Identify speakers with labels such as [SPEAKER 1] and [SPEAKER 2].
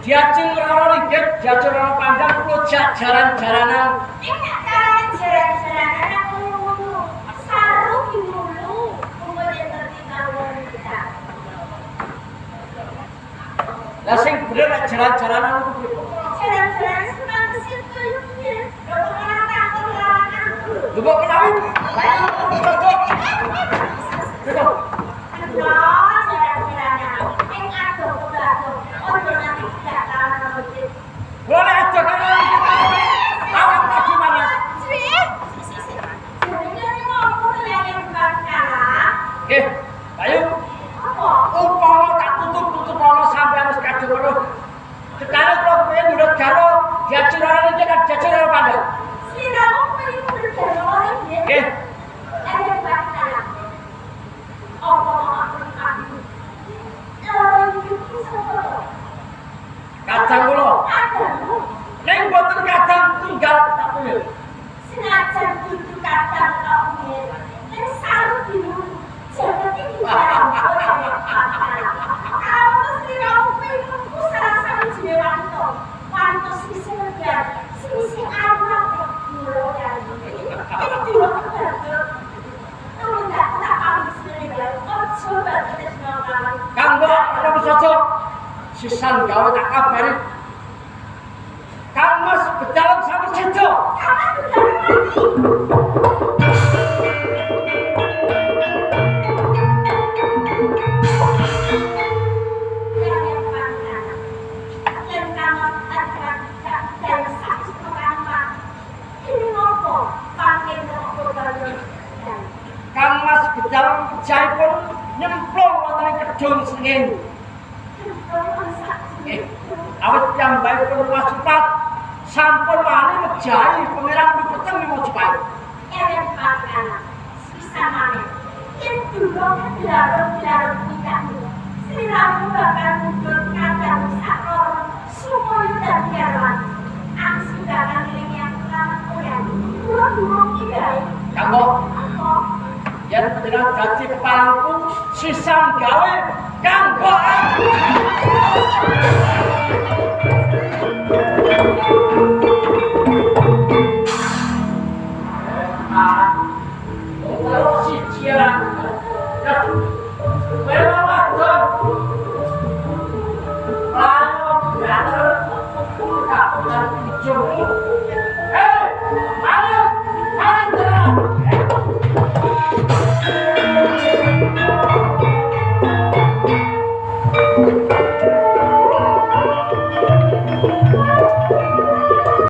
[SPEAKER 1] Diajeng ora linggih, diajeng ora pandang kulo jaran-jaranan.
[SPEAKER 2] Jaran-jaranan aku ngono. Saru ki ngono. Kemudian ngerti karo kita.
[SPEAKER 1] Lah sing bener nek jaran-jaranan ku piye?
[SPEAKER 2] Jaran-jaranan senang kesitu ya. Ora takon lawan aku.
[SPEAKER 1] Lho kok menawi? Boleh aja kan awak lagi mana? Ayo. Umpama tak tutup ana sampe harus kadung weruh. Sekarang kalau pengen udah jalo, dia curang aja kan dia curang pandang.
[SPEAKER 2] Siramu pengen udah jalo ya. Ada bakal.
[SPEAKER 1] Kadang kula. Ning mboten kadang tunggal tak pilih.
[SPEAKER 2] Senajan dudu kadang tok nggih. Ning saru dulu. Jagat iki aku mesti aku pengen ku salah jenenge wanto. Wanto sing segar, sing anak dulu ya. Iki dulu betul. Enggak tak paham sebenarnya. Coba kita senang.
[SPEAKER 1] Kanggo ora saja sisan gawe tak kabari. Kang Mas bedalam sama sedo. yakin. Awet yang baik penuh cepat. Sampun wani mejahi pangeran peteng mau cepat.
[SPEAKER 2] Ewen pakana. Sisa mana? Itu dong dilarang nikahmu. Siramu bakal muncul kadang sakor. Semua udah biarwan. Angsi bakal yang selamat koyan. Burung ibai.
[SPEAKER 1] Kanggo. Yang dengan gaji kepalaku sisam gawe kanggo aku. Kalau si Cia, memang kalau berada tak hijau. Hei, mana